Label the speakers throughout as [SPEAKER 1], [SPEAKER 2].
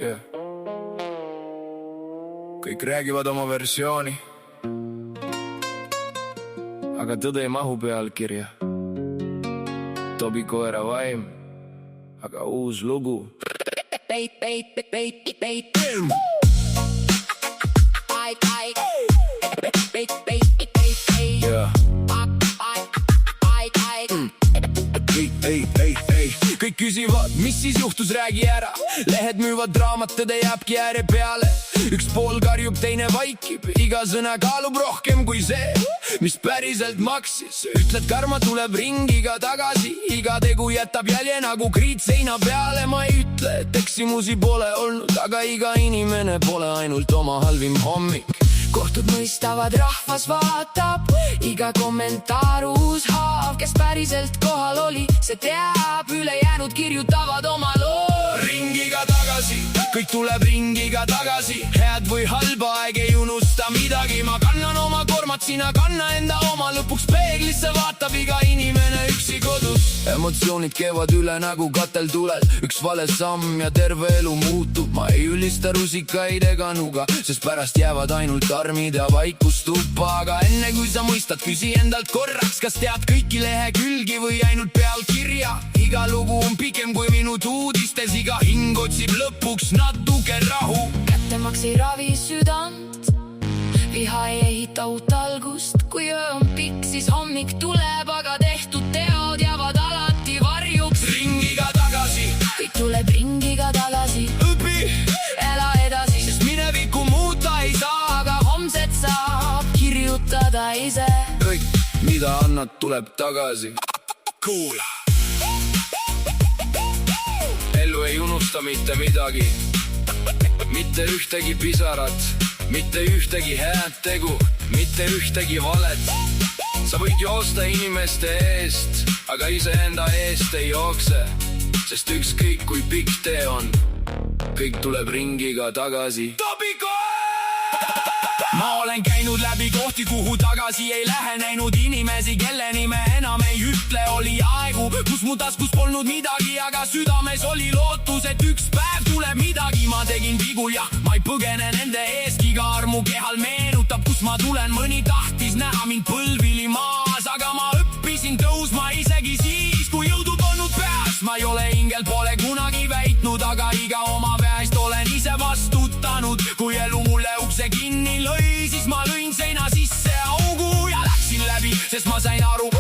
[SPEAKER 1] yeah. Kõik räägivad oma versiooni, aga tõde ei mahu pealkirja. Tobi koera vaim, aga uus lugu. Kõik küsivad, mis siis juhtus, räägi ära. Lehed müüvad draamat, tõde jääbki ääre peale. Üks pool karjub, teine vaikib. Iga sõna kaalub rohkem kui see, mis päriselt maksis. Ütled karma tuleb ringiga tagasi. Iga tegu jätab jälje nagu kriit seina peale. Ma ei ütle, et eksimusi pole olnud, aga iga inimene pole ainult oma halvim hommik. Kohtud mõistavad, rahvas vaatab, iga kommentaar uus haav. Kes päriselt kohal oli, see teab, ülejäänud kirjutavad oma loo. Ringiga tagasi, kõik tuleb ringiga tagasi. Head või halba, aeg ei unusta midagi. Ma kannan oma kormat, sina kanna enda oma. Lõpuks peeglisse vaatab iga inimene üksi kodus. Emotsioonid keevad üle nagu katel tulel. Üks vale samm ja terve elu muutub. Ma ei ülista rusikaid ega nuga, sest pärast jäävad ainult armid ja vaikus tuppa. Aga enne kui sa mõistad, küsi endalt korraks, kas tead kõiki lehekülgi või ainult pealkirja. Iga lugu on pikem kui minut uudistes. Iga hing otsib lõpuks natuke rahu. Kättemaks ei ravi südant, viha ei ehita uut algust. Kui öö on pikk, siis hommik tuleb, aga tehtud teod jäävad alati varjuks. Ringiga tagasi, kõik tuleb ringiga tagasi. Õpi, ela edasi, sest minevikku muuta ei saa, aga homset saab kirjutada ise. Kõik, mida annad, tuleb tagasi. Kuula, elu ei unusta mitte midagi. Mitte ühtegi pisarat, mitte ühtegi head tegu, mitte ühtegi valet. Sa võid joosta inimeste eest, aga iseenda eest ei jookse. Sest ükskõik kui pikk tee on, kõik tuleb ringiga tagasi. Ma olen käinud läbi kohti, kuhu tagasi ei lähe. Näinud inimesi, kelle nime enam ei ütle. Oli aegu, kus mu taskus polnud midagi, aga südames oli lootus, et üks päev tuleb midagi. Ma tegin vigu ja ma ei põgene nende eest. Iga armu kehal meenutab, kus ma tulen. Mõni tahtis näha mind põlvili maas, aga ma õppisin tõusma isegi siis, kui jõudu polnud peas. Ma ei ole ingel, pole kunagi väitnud, aga iga oma väest olen ise vastutanud. Kui elu mulle ukse kinni lõi, siis ma lõin seina sisse augu ja läksin läbi, sest ma sain aru,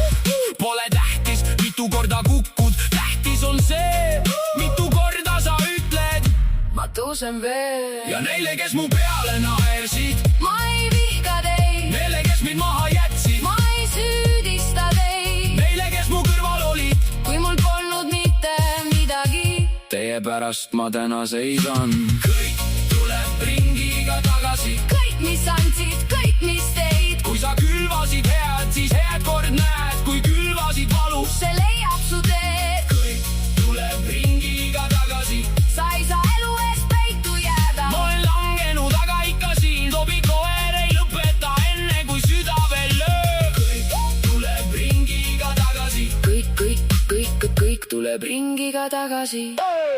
[SPEAKER 1] pole tähtis, mitu korda kukud. Tähtis on see, mitu korda sa ütled, ma tõusen veel. Ja neile, kes mu peale naersid, ma ei vihka teid. Neile, kes mind maha jätsid, ma ei süüdista teid. Neile, kes mu kõrval olid, kui mul polnud mitte midagi, teie pärast ma täna seisan. Kõik tuleb ringiga tagasi. Kõik, mis andsid, kõik, mis teid. Kui sa külvasid head, siis head kord näed. Kui külvasid valu, see leiab su teed. Kõik tuleb ringiga tagasi. Sa ei saa elu eest peitu jääda. Ma olen langenud, aga ikka siin. Tobi koer ei lõpeta enne, kui süda veel lööb. Kõik tuleb ringiga tagasi. Kõik tuleb ringiga tagasi.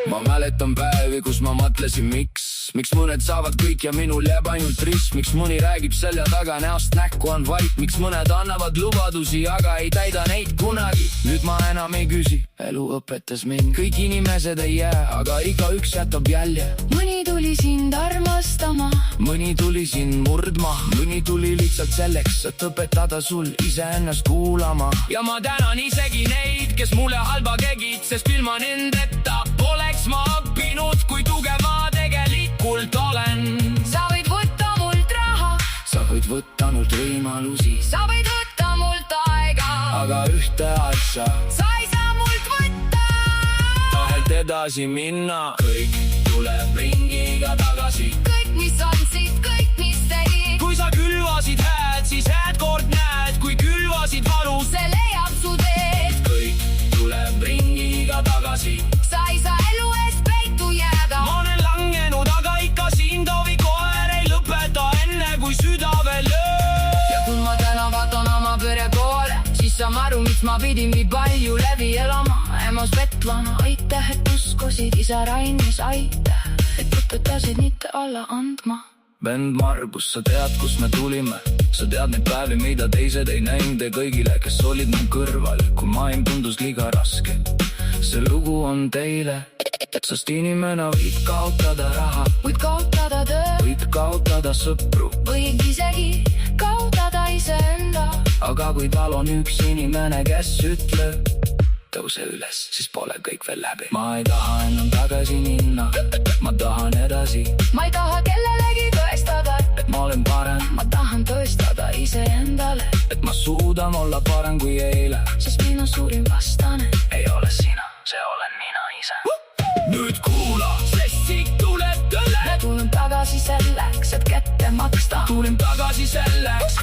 [SPEAKER 1] Ma mäletan päevi, kus ma mõtlesin, miks mõned saavad kõik ja minul jääb ainult risk. Miks mõni räägib selja taga, näost näkku on vait. Miks mõned annavad lubadusi, aga ei täida neid kunagi. Nüüd ma enam ei küsi, elu õpetas mind. Kõik inimesed ei jää, aga igaüks jätab jälje. Mõni tuli sind armastama, mõni tuli sind murdma, mõni tuli lihtsalt selleks, et õpetada sul iseennast kuulama. Ja ma tänan isegi neid, kes mulle halba tegid, sest ilma nendeta poleks ma õppinud, kui tugev ma tegelikult olen. Sa võid võtta mult raha, sa võid võtta mult võimalusi, sa võid võtta mult aega, aga ühte asja sa ei saa mult võtta. Tahad edasi minna, kõik tuleb ringiga tagasi. Kõik, mis andsid, kõik, mis tegid. Kui sa külvasid hääd, siis hääd kord näed. Kui külvasid valu, see leiab su teed. Kõik tuleb ringiga tagasi. Sa ei saa elu eest peitu jääda. Ma olen langenud, aga ikka siin. Tobi koer ei lõpeta enne, kui süda veel lööb. Ja kui ma täna vaatan oma pere poole, siis saan aru, miks ma pidin nii palju läbi elama. Ema Svetlana, aitäh, et uskus
[SPEAKER 2] ütlesid isa Rainis aitäh, et õpetasid mitte alla andma.
[SPEAKER 1] Vend Margus, sa tead, kust me tulime? Sa tead neid päevi, mida teised ei näinud ja kõigile, kes olid mu kõrval, kui maailm tundus liiga raske. See lugu on teile, sest inimene võib kaotada raha,
[SPEAKER 2] võid kaotada töö,
[SPEAKER 1] võib kaotada sõpru,
[SPEAKER 2] võid isegi kaotada iseenda.
[SPEAKER 1] aga kui tal on üks inimene, kes ütleb tõuse üles, siis pole kõik veel läbi. Ma ei taha enam tagasi minna, ma tahan edasi.
[SPEAKER 2] Ma ei taha kellelegi tõestada,
[SPEAKER 1] et ma olen parem,
[SPEAKER 2] ma tahan tõestada iseendale,
[SPEAKER 1] et ma suudan olla parem kui eile.
[SPEAKER 2] sest minu suurim vastane
[SPEAKER 1] ei ole sina, see olen mina ise. Nüüd kuula, sest siit tuleb tõle.
[SPEAKER 2] Ma tulen tagasi selleks, et kätte maksta.
[SPEAKER 1] Tulin tagasi selleks,